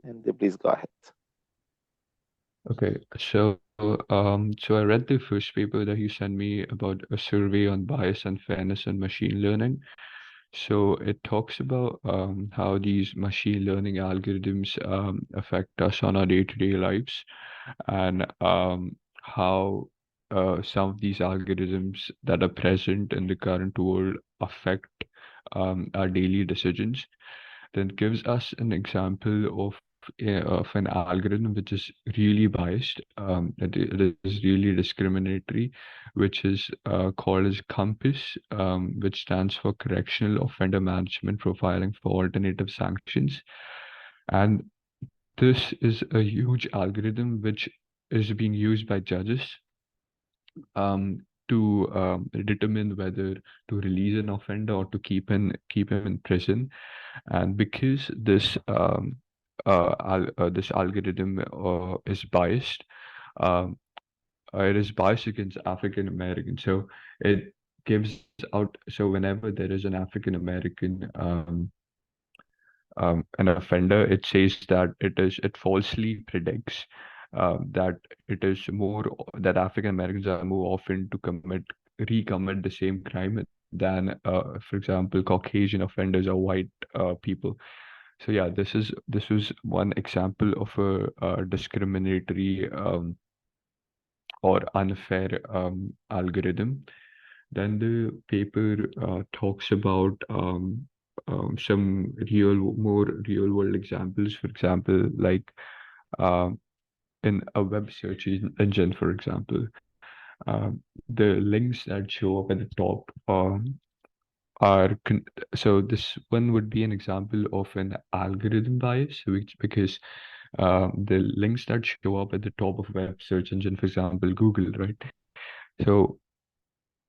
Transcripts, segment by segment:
and please go ahead. Okay, so I read the first paper that you sent me about a survey on bias and fairness in machine learning. So it talks about how these machine learning algorithms affect us on our day-to-day lives, and how some of these algorithms that are present in the current world affect our daily decisions. Then gives us an example of an algorithm which is really biased, it is really discriminatory, which is called as COMPASS, which stands for Correctional Offender Management Profiling for Alternative Sanctions. And this is a huge algorithm which is being used by judges to determine whether to release an offender or to keep him in prison. And because this algorithm is biased, um, it is biased against African Americans. So it gives out. So whenever there is an African American an offender, it says that it falsely predicts that it is more that African Americans are more often to recommit the same crime than, for example, Caucasian offenders or white people. So yeah, this was one example of a discriminatory or unfair algorithm. Then the paper talks about some more real world examples. For example, like uh, in a web search engine, for example, the links that show up at the top are so this one would be an example of an algorithm bias, which because the links that show up at the top of web search engine, for example, Google, right? So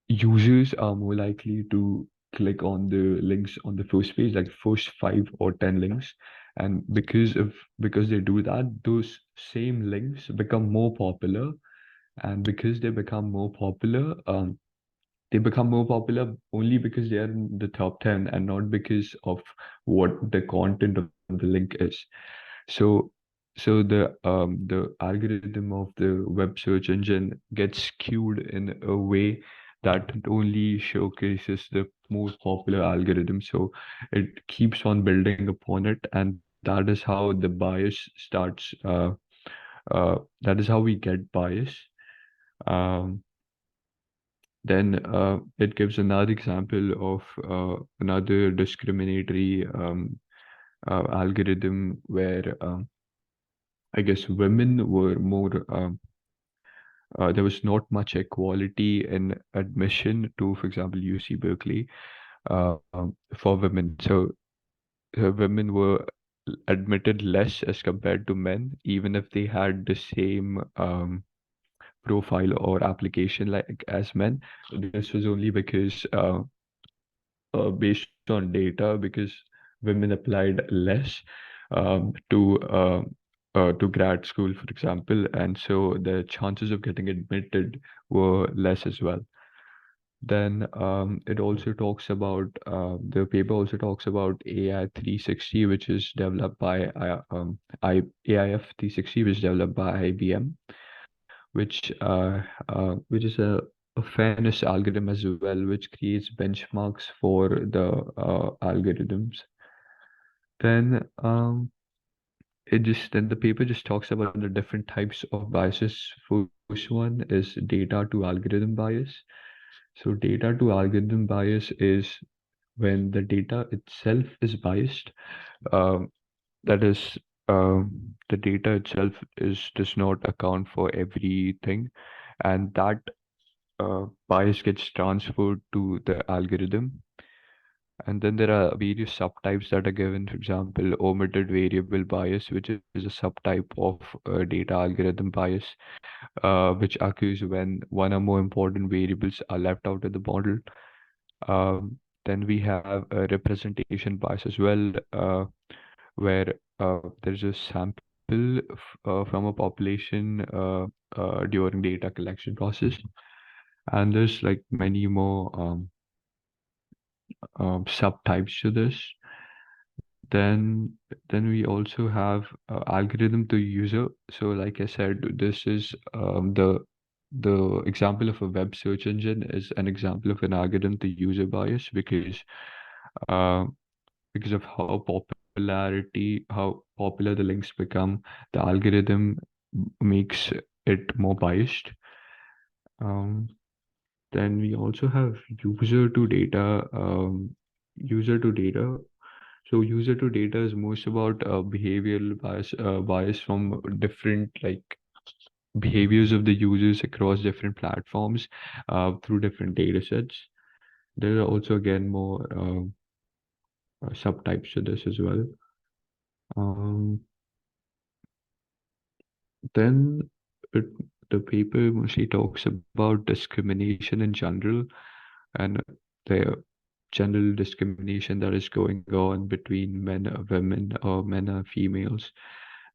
users are more likely to click on the links on the first page, like first 5 or 10 links. And because they do that, those same links become more popular. And because they become more popular only because they are in the top 10 and not because of what the content of the link is. So the algorithm of the web search engine gets skewed in a way that it only showcases the most popular algorithm. So it keeps on building upon it, and that is how the bias starts. That is how we get bias. Um, then it gives another example of another discriminatory algorithm where I guess women were more, there was not much equality in admission to, for example, UC Berkeley for women. So women were admitted less as compared to men, even if they had the same profile or application like as men. This was only because based on data, because women applied less to grad school, for example, and so the chances of getting admitted were less as well. Then it also talks about the paper also talks about AI 360, which is developed by AIF 360, which is developed by IBM, which is a fairness algorithm as well, which creates benchmarks for the algorithms. Then then the paper just talks about the different types of biases. First one is data to algorithm bias. So data to algorithm bias is when the data itself is biased. Um, that is, the data itself is does not account for everything, and that bias gets transferred to the algorithm. And then there are various subtypes that are given. For example, omitted variable bias, which is a subtype of data algorithm bias, which occurs when one or more important variables are left out of the model. Then we have a representation bias as well, where there's a sample from a population during data collection process. And there's like many more subtypes to this. Then then we also have algorithm to user. So like I said, this is the example of a web search engine is an example of an algorithm to user bias uh, because of how popular the links become, the algorithm makes it more biased. Um, then we also have user to data. User to data. So user to data is most about behavioral bias from different like behaviors of the users across different platforms through different data sets. There are also again more subtypes to this as well. Um, then it, the paper mostly talks about discrimination in general and the general discrimination that is going on between men and women or men and females.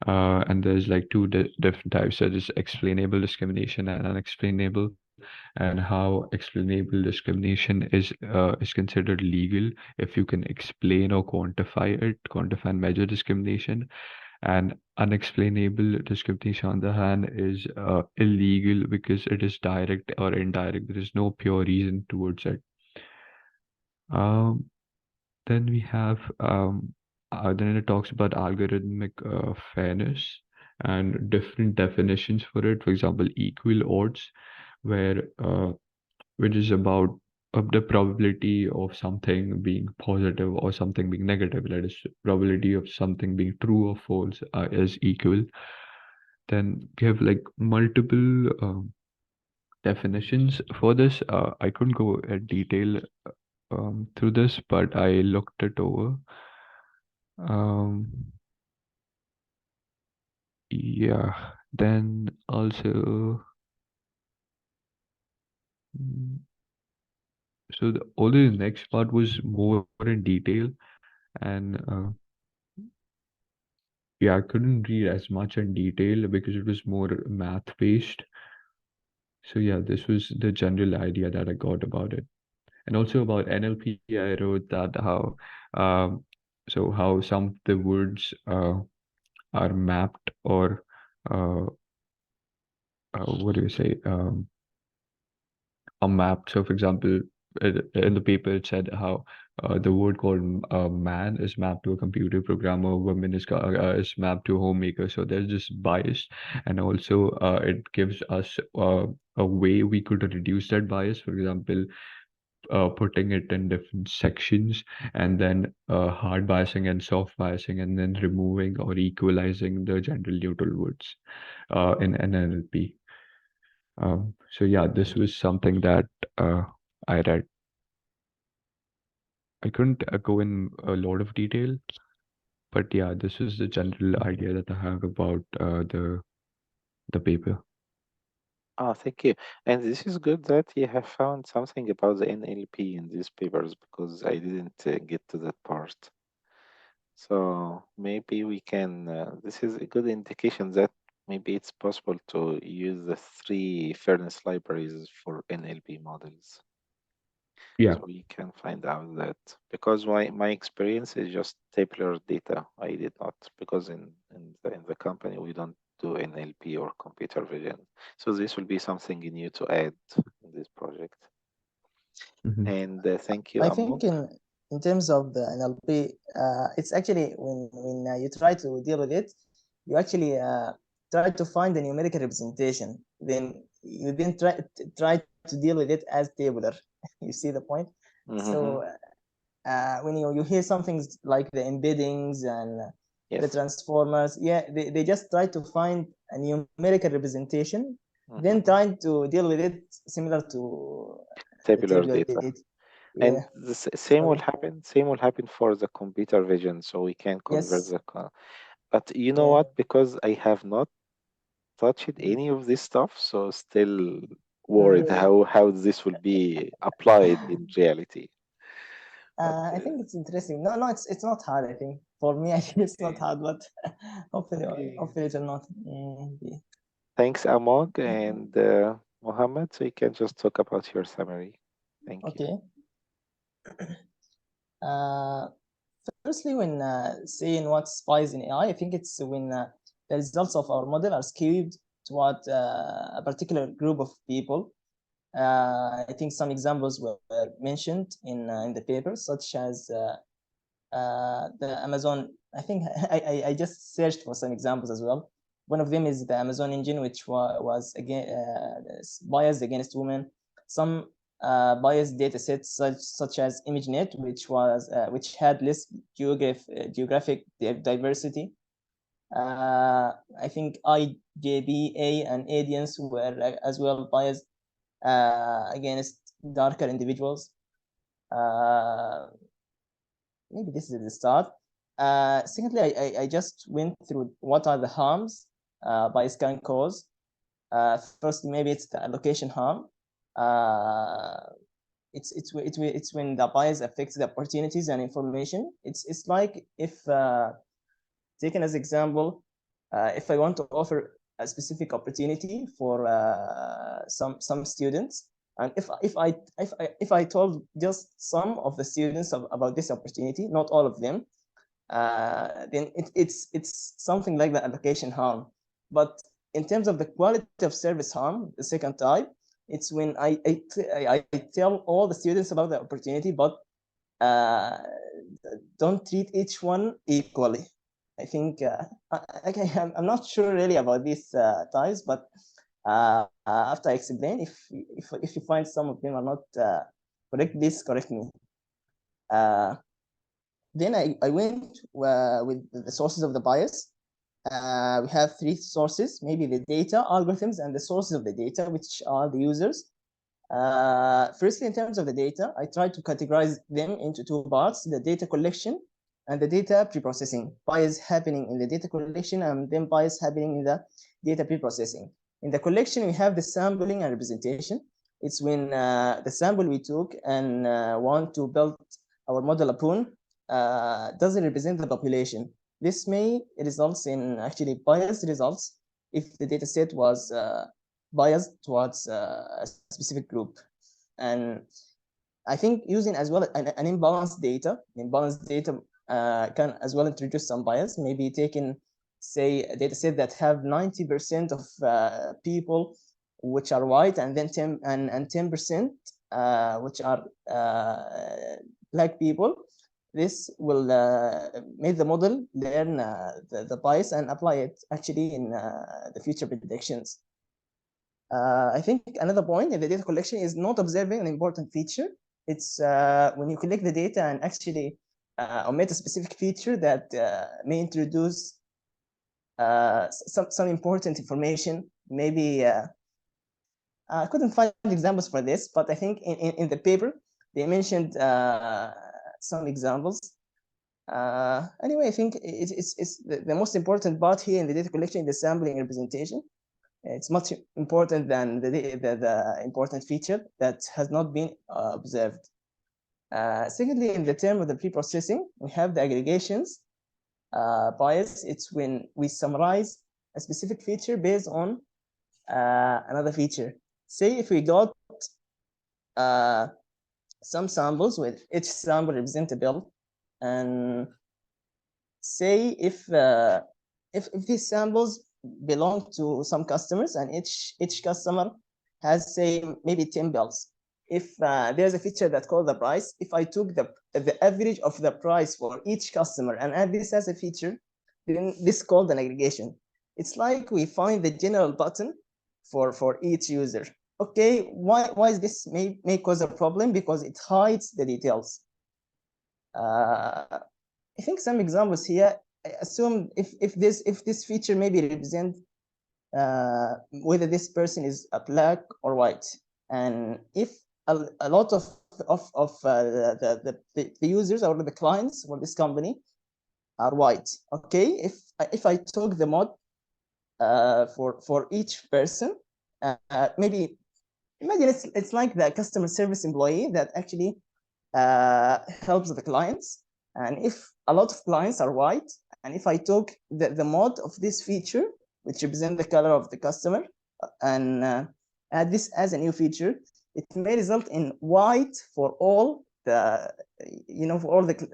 And there's like two different types. So there's explainable discrimination and unexplainable, and how explainable discrimination is considered legal if you can explain or quantify and measure discrimination. And unexplainable discrimination, on the hand, is illegal because it is direct or indirect. There is no pure reason towards it. Um, then we have then it talks about algorithmic fairness and different definitions for it. For example, equal odds, where which is about the probability of something being positive or something being negative. That is, probability of something being true or false is equal. Then we have like multiple definitions for this. I couldn't go in detail through this, but I looked it over. Um, yeah. Then also, mm, so only the next part was more in detail, and yeah, I couldn't read as much in detail because it was more math based. So yeah, this was the general idea that I got about it. And also about NLP, I wrote that um, how some of the words are mapped or uh, what do you say? Are mapped. So, for example, in the paper it said how the word called man is mapped to a computer programmer, woman is mapped to a homemaker. So there's this bias, and also it gives us a way we could reduce that bias. For example, putting it in different sections, and then hard biasing and soft biasing, and then removing or equalizing the gender neutral words in NLP. So yeah, this was something that uh, I read. I couldn't go in a lot of detail, but yeah, this is the general idea that I have about the paper. Oh, thank you. And this is good that you have found something about the NLP in these papers because I didn't get to that part. So maybe we can, this is a good indication that maybe it's possible to use the three fairness libraries for NLP models. Yeah. So we can find out that because my experience is just tabular data. I did not because in the company we don't do NLP or computer vision. So this will be something new to add in this project. Hmm. And thank you, I think Amok. in terms of the NLP, it's actually when you try to deal with it, you actually try to find a numerical representation. Then try to deal with it as tabular. You see the point? So Mm-hmm. when you hear something like the embeddings and the Yes. transformers, yeah, they just try to find a numerical representation, then Mm-hmm. trying to deal with it similar to the Tabular tabular data. data. Yeah, And the same will so happen. Same will happen for the computer vision, so we can convert yes, the. But you know yeah. what? Because I have not touched any of this stuff, so still worried Mm. how this will be applied in reality. But I think it's interesting. No, it's not hard. I think for me, I think it's not okay, hopefully, okay. hopefully it will not be. Thanks, Amog and Mohammed. So you can just talk about your summary. Thank you. Okay. Uh, firstly, when saying what's bias in AI, I think it's when the results of our model are skewed toward a particular group of people. I think some examples were mentioned in the paper, such as the Amazon. I think I just searched for some examples as well. One of them is the Amazon engine, which was again biased against women. Some biased data sets such as ImageNet, which had less geographic diversity. I think IJBA and Adians were as well biased against darker individuals. Maybe this is the start. Secondly, I just went through what are the harms bias can cause. First, maybe it's the allocation harm. It's when the bias affects the opportunities and information. It's like if taken as example, if I want to offer a specific opportunity for some students, and if I told just some of the students about this opportunity, not all of them, then it's something like the allocation harm. But in terms of the quality of service harm, the second type, it's when I tell all the students about the opportunity, but uh, don't treat each one equally. I think I'm not sure really about these types, but after I explain, if you find some of them are not correct, please correct me. Uh, then I went with the sources of the bias. We have three sources, maybe the data, algorithms, and the sources of the data, which are the users. Firstly, in terms of the data, I try to categorize them into two parts, the data collection and the data preprocessing. Bias happening in the data collection and then bias happening in the data preprocessing. In the collection, we have the sampling and representation. It's when the sample we took and want to build our model upon doesn't represent the population. This may result in actually biased results if the data set was biased towards a specific group. And I think using as well an imbalanced data can as well introduce some bias, maybe taking, say, a data set that have 90% of people which are white and then 10% which are black people. This will make the model learn the bias and apply it actually in the future predictions. I think another point in the data collection is not observing an important feature. It's when you collect the data and actually omit a specific feature that may introduce some important information. Maybe I couldn't find examples for this, but I think in the paper they mentioned some examples. Anyway, I think it's the most important part here in the data collection is the sampling and representation. It's much important than the important feature that has not been observed. Secondly, in the term of the pre-processing, we have the aggregations bias. It's when we summarize a specific feature based on another feature. Say if we got some samples with each sample represent a bill, and say if these samples belong to some customers and each customer has, say, maybe 10 bills. If there's a feature that called the price, if I took the average of the price for each customer and add this as a feature, then this is called an aggregation. It's like we find the general button for each user. Okay, why is this may cause a problem? Because it hides the details. I think some examples here. I assume if this feature maybe represent whether this person is a black or white, and if a lot of the users or the clients for this company are white. Okay, if I took the mod for each person, maybe imagine it's like the customer service employee that actually helps the clients. And if a lot of clients are white, and if I took the mod of this feature, which represent the color of the customer, and add this as a new feature, it may result in white for all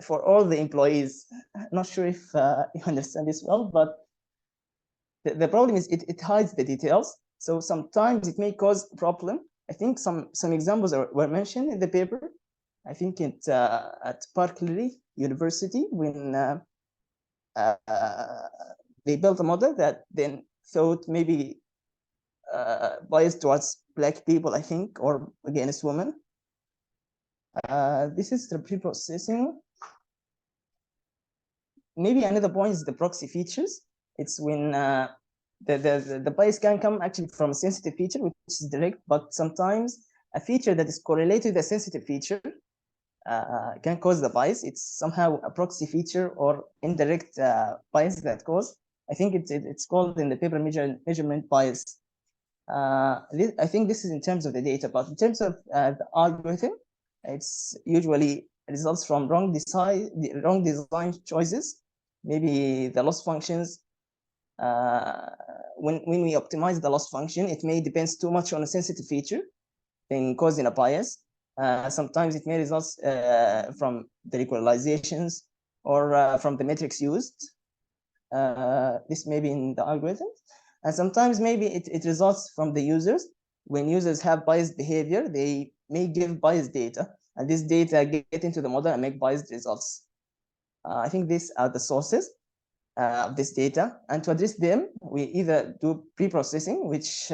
for all the employees. Not sure if you understand this well, but the problem is it hides the details. So sometimes it may cause problem. I think some examples were mentioned in the paper. I think at Berkeley University when they built a model that then thought maybe biased towards black people, I think, or against women. This is the pre-processing. Maybe another point is the proxy features. It's when the bias can come actually from a sensitive feature, which is direct, but sometimes a feature that is correlated with a sensitive feature can cause the bias. It's somehow a proxy feature or indirect bias that cause. I think it's called in the paper measurement bias. I think this is in terms of the data, but in terms of the algorithm, it's usually results from wrong design choices. Maybe the loss functions. When we optimize the loss function, it may depends too much on a sensitive feature, in causing a bias. Sometimes it may result from the equalizations or from the metrics used. This may be in the algorithms. And sometimes maybe it results from the users. When users have biased behavior, they may give biased data, and this data get into the model and make biased results. I think these are the sources of this data, and to address them, we either do pre-processing, which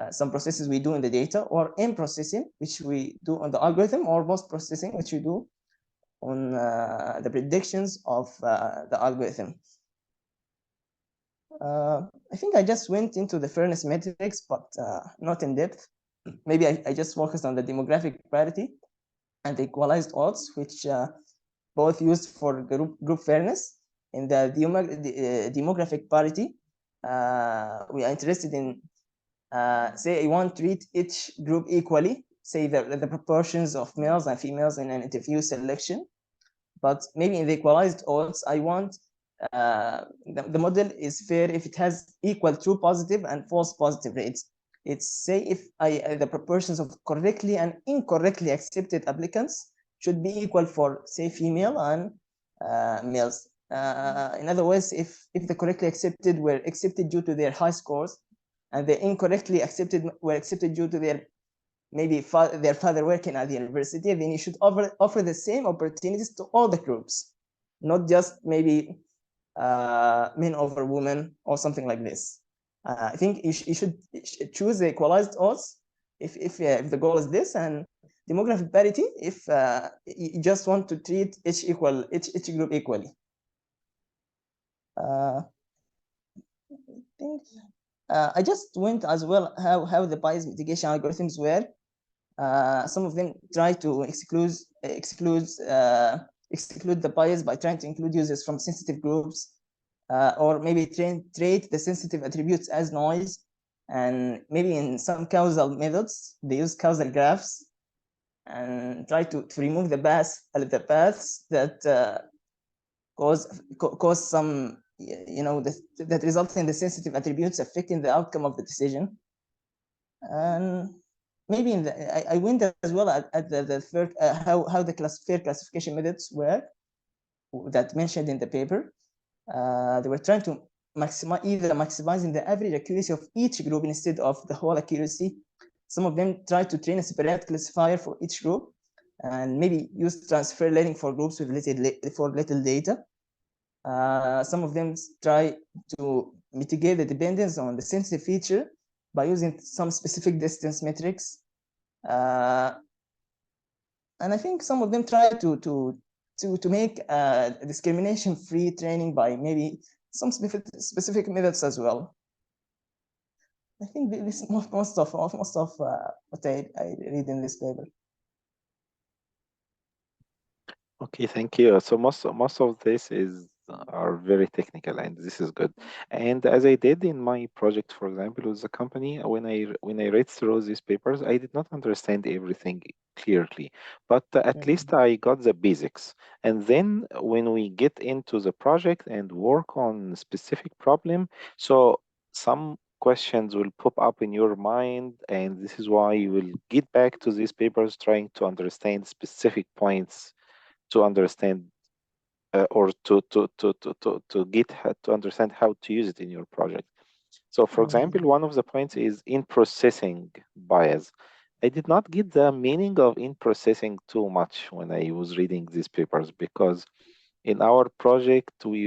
some processes we do in the data, or in-processing, which we do on the algorithm, or post-processing, which we do on the predictions of the algorithm. I think I just went into the fairness metrics, but not in depth. Maybe I just focused on the demographic parity and the equalized odds, which both used for group fairness. In the demographic parity, we are interested in, say, I want to treat each group equally, say the proportions of males and females in an interview selection. But maybe in the equalized odds, I want the model is fair if it has equal true positive and false positive rates. It's say if the proportions of correctly and incorrectly accepted applicants should be equal for, say, female and males. In other words, if the correctly accepted were accepted due to their high scores, and the incorrectly accepted were accepted due to their maybe their father working at the university, then you should offer the same opportunities to all the groups, not just maybe men over women or something like this. I think you should choose the equalized odds if the goal is this, and demographic parity if you just want to treat each group equally. I just went as well how the bias mitigation algorithms were. Some of them try to exclude the bias by trying to include users from sensitive groups, or maybe treat the sensitive attributes as noise. And maybe in some causal methods, they use causal graphs and try to remove the paths that cause some, that result in the sensitive attributes affecting the outcome of the decision. And maybe I went as well at the third, how the fair classification methods work that mentioned in the paper. They were trying to maximizing the average accuracy of each group instead of the whole accuracy. Some of them tried to train a separate classifier for each group, and maybe use transfer learning for groups with little data. Some of them try to mitigate the dependence on the sensitive feature by using some specific distance metrics. And I think some of them try to make discrimination-free training by maybe some specific methods as well. I think this most of what I read in this paper. Okay, thank you. So most of this is are very technical, and this is good. And as I did in my project, for example, with the company, when I read through these papers, I did not understand everything clearly, but at least I got the basics. And then when we get into the project and work on specific problem, so some questions will pop up in your mind, and this is why you will get back to these papers trying to understand specific points to understand or to get to understand how to use it in your project. So, for example, Mhm. one of the points is in processing bias. I did not get the meaning of in processing too much when I was reading these papers because in our project we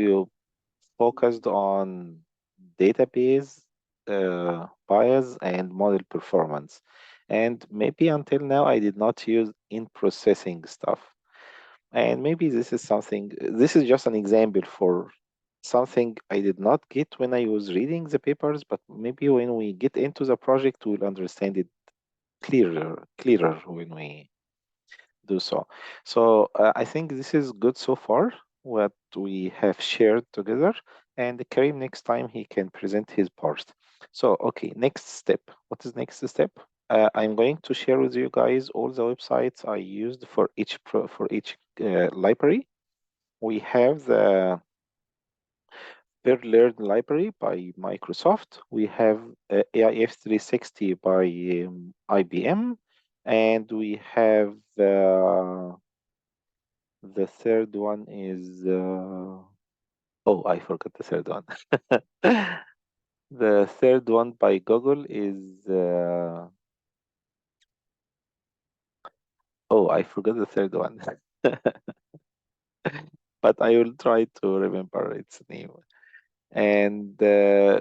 focused on database bias and model performance. And maybe until now I did not use in processing stuff. And maybe this is something, this is just an example for something I did not get when I was reading the papers, but maybe when we get into the project, we'll understand it clearer when we do so. So I think this is good so far, what we have shared together. And Karim, next time he can present his part. So, okay, next step. What is next step? I'm going to share with you guys all the websites I used for each library. We have the Peer Learn library by Microsoft. We have AIF 360 by IBM, and we have the third one is oh, I forgot the third one. The third one by Google is oh, I forgot the third one. But I will try to remember its name. And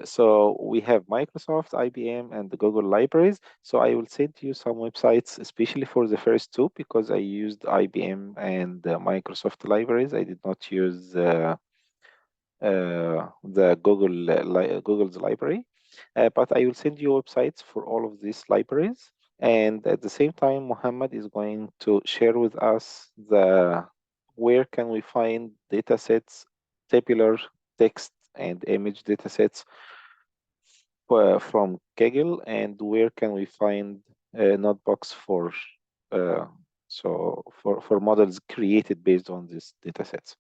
so we have Microsoft, IBM, and the Google libraries. So I will send you some websites, especially for the first two, because I used IBM and Microsoft libraries. I did not use the Google's library. But I will send you websites for all of these libraries. And at the same time, Muhammad is going to share with us the where can we find data sets, tabular, text, and image data sets from Kaggle, and where can we find notebooks for for models created based on these data sets.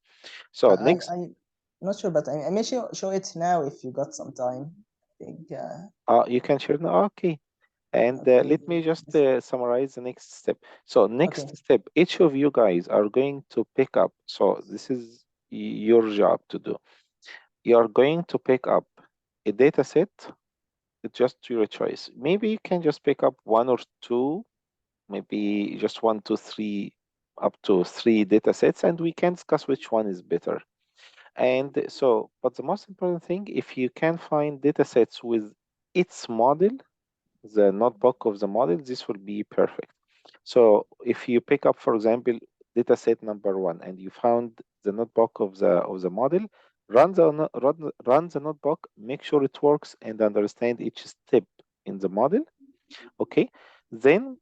So next, I'm not sure, but I may show it now if you got some time. I think. you can share now. Okay. And Okay. let me just Yes. summarize the next step. So Okay. next step, each of you guys are going to pick up. So this is your job to do. You are going to pick up a data set. It's just your choice. Maybe you can just pick up one or two, maybe just one to three, up to three data sets, and we can discuss which one is better. And so, but the most important thing, if you can find data sets with its model, the notebook of the model, this will be perfect. So if you pick up, for example, data set number one, and you found the notebook of the model, run the notebook, make sure it works, and understand each step in the model. Okay, then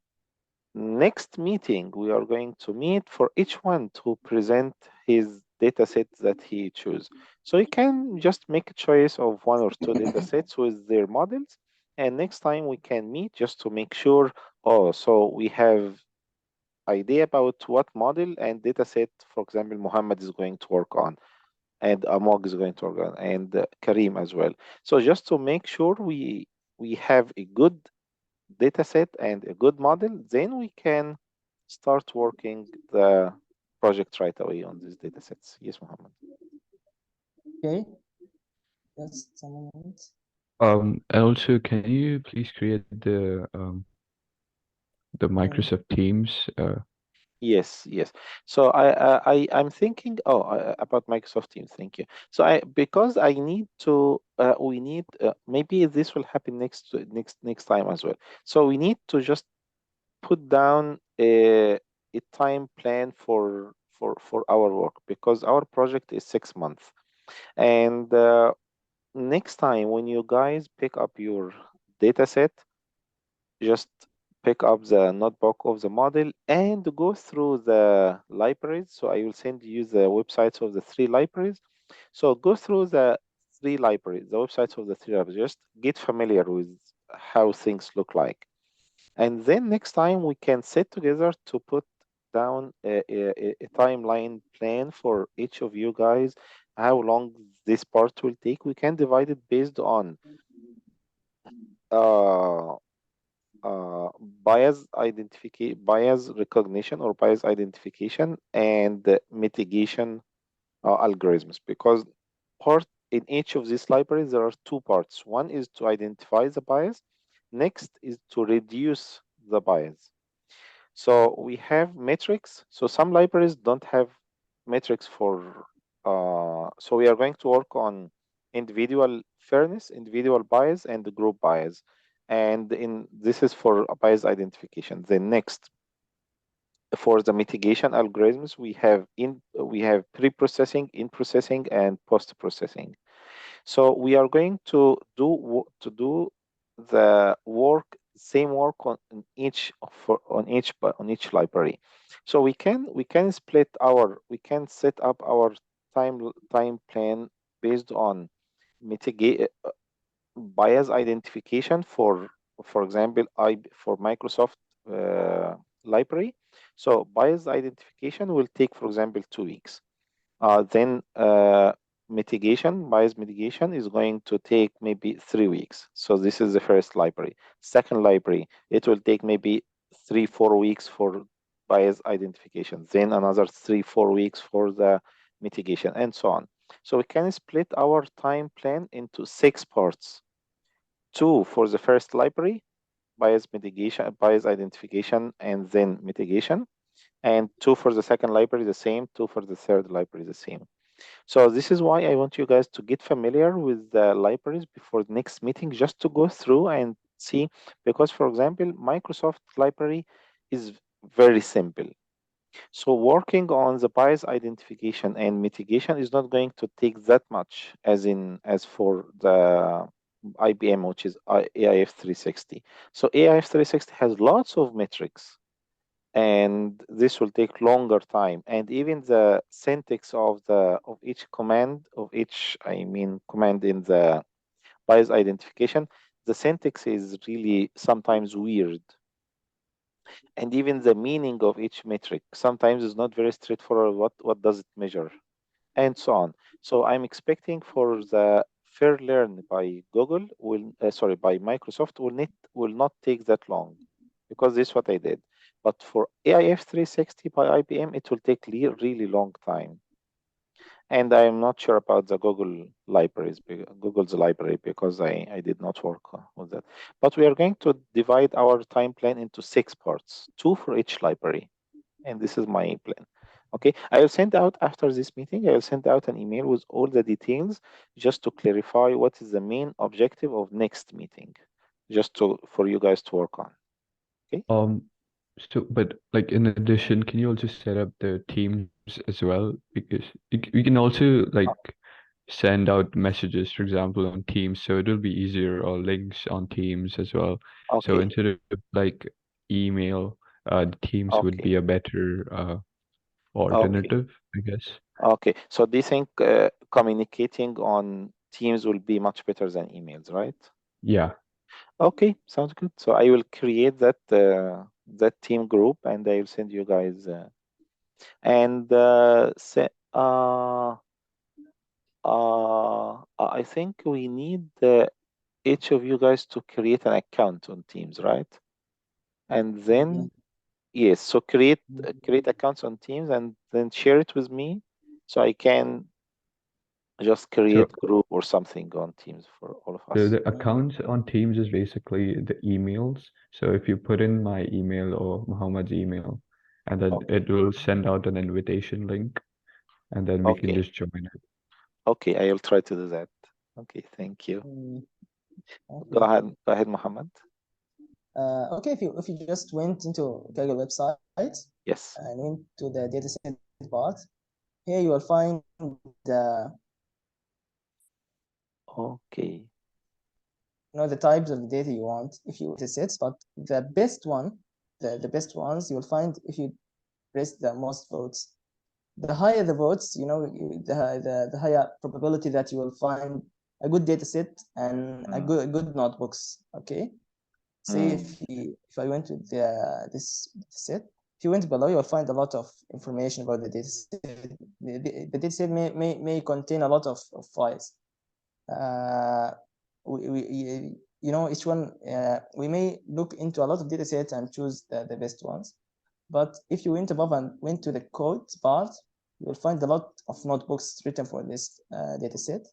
next meeting we are going to meet for each one to present his data set that he choose. So you can just make a choice of one or two data sets with their models, and next time we can meet just to make sure, oh, so we have idea about what model and data set, for example, Muhammad is going to work on, and Amog is going to work on, and Karim as well. So just to make sure we have a good data set and a good model, then we can start working the project right away on these data sets. Yes, Muhammad. Okay. Just a moment. And also, can you please create the Mm. Microsoft Teams? Yes, yes. So I'm thinking about Microsoft Teams. Thank you. So I because I need to we need maybe this will happen next time as well. So we need to just put down a time plan for our work because our project is 6 months. And next time when you guys pick up your data set, just pick up the notebook of the model and go through the libraries. So I will send you the websites of the three libraries. So go through the three libraries, the websites of the three libraries. Just get familiar with how things look like. And then next time we can sit together to put down a timeline plan for each of you guys, how long this part will take. We can divide it based on uh, bias recognition or bias identification and mitigation algorithms, because part in each of these libraries there are two parts. One is to identify the bias, next is to reduce the bias. So we have metrics. So some libraries don't have metrics for. So we are going to work on individual fairness, individual bias, and the group bias. And in this is for bias identification. Then next, for the mitigation algorithms, we have pre-processing, in-processing, and post-processing. So we are going to do the work, same work on each library. So we can set up our time plan based on mitigate bias identification for example for Microsoft library. So bias identification will take, for example, 2 weeks. Then bias mitigation is going to take maybe 3 weeks. So this is the first library. Second library, it will take maybe 3-4 weeks for bias identification. Then another 3-4 weeks for the mitigation, and so on. So we can split our time plan into 6 parts: two for the first library, bias mitigation, bias identification, and then mitigation, and two for the second library, the same, two for the third library, the same. So this is why I want you guys to get familiar with the libraries before the next meeting, just to go through and see, because for example, Microsoft library is very simple. So working on the bias identification and mitigation is not going to take that much as for the IBM, which is AIF 360. So AIF 360 has lots of metrics, and this will take longer time. And even the syntax of each command, command in the bias identification, the syntax is really sometimes weird, and even the meaning of each metric sometimes is not very straightforward. What does it measure, and so on. So I'm expecting for the Fair Learn by Google by Microsoft will not take that long, because this is what I did. But for AIF 360 by IBM, it will take really long time. And I'm not sure about the Google's library, because I did not work with that. But we are going to divide our time plan into 6 parts, two for each library. And this is my plan. Okay, I will send out after this meeting, I will send out an email with all the details, just to clarify what is the main objective of next meeting, just for you guys to work on. Okay. So, but like in addition, can you also set up the teams as well? Because we can also like send out messages, for example, on Teams, so it'll be easier, or links on Teams as well. So Okay. instead of like email, the Teams would Okay. be a better Okay. alternative, I guess. Okay. So do you think communicating on Teams will be much better than emails, right? Yeah. Okay, sounds good. So I will create that team group, and I will send you guys and say I think we need each of you guys to create an account on Teams, right? And Okay. then yes, so create accounts on Teams and then share it with me, so I can just So create group or something on Teams for all of so us. the accounts on Teams is basically the emails. So if you put in my email or Muhammad's email, and then Okay, it will send out an invitation link, and then we can okay, just join it. okay. I will try to do that. Okay, thank you. Mm, Go okay. ahead, go ahead, Muhammad. Okay. If you just went into Google website Yes. and went to the dataset part, here you will find the Okay. the types of data you want. If you datasets, but the best one, the best ones you will find if you press the most votes. The higher the votes, the higher probability that you will find a good data set and a Mm, good notebooks. Okay. Say mm, if I went to this set, if you went below, you will find a lot of information about the data set. The data set may contain a lot of files. Uh, we each one, we may look into a lot of data sets and choose the best ones. But if you went above and went to the code part, you will find a lot of notebooks written for this data set.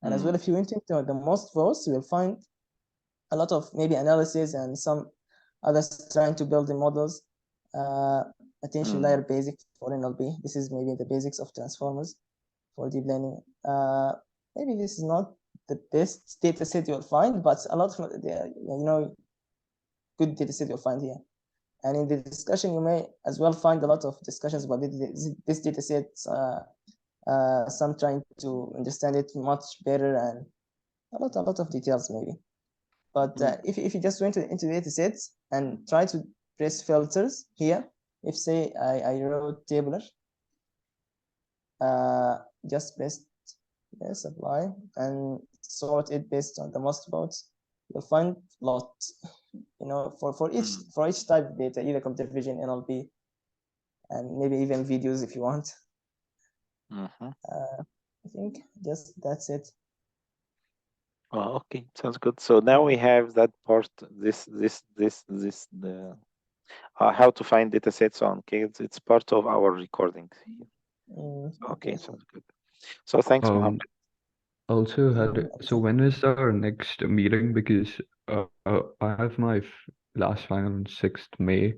And as well, if you went into the most votes, you will find a lot of maybe analysis and some others trying to build the models. Attention layer basic for NLP. This is maybe the basics of transformers for deep learning. Maybe this is not the best data set you'll find, but a lot of good data set you'll find here. And in the discussion, you may as well find a lot of discussions about this data set, some trying to understand it much better, and a lot of details maybe. But if you just went into data sets and try to press filters here, if say I wrote tabular, just press yes, apply, and sort it based on the most votes, you'll find a lot. For each type of data, either computer vision, NLP, and maybe even videos if you want. I think just that's it. Oh, okay, sounds good. So now we have that part. How to find data sets on kids. It's part of our recording here. Okay, sounds good. So thanks, Mohammed. Also so when is our next meeting? Because I have my last final on 6th May.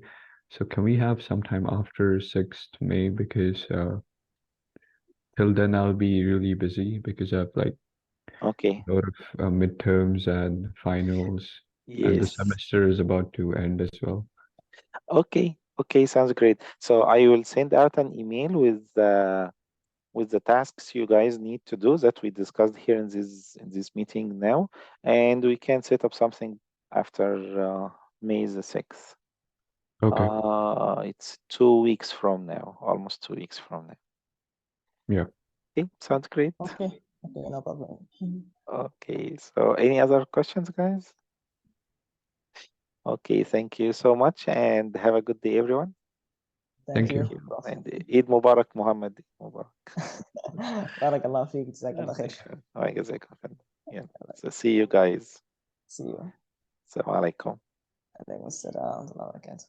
So can we have sometime after 6th May? Because till then I'll be really busy because I have like Okay. a lot of midterms and finals, and the Yes. semester is about to end as well. Okay. Okay, sounds great. So I will send out an email with the tasks you guys need to do that we discussed here in this meeting now, and we can set up something after May the 6th. Okay. It's 2 weeks from now, almost 2 weeks from now. Yeah. Okay, sounds great. Okay, no problem. Okay, so any other questions, guys? Okay, thank you so much, and have a good day, everyone. Thank you. you. And Eid Mubarak, Muhammad. Eid Mubarak. بارك الله فيك جزاك الله خير. Yeah. So see you guys. See you. Assalamu alaikum. عليكم السلام ورحمة الله وبركاته.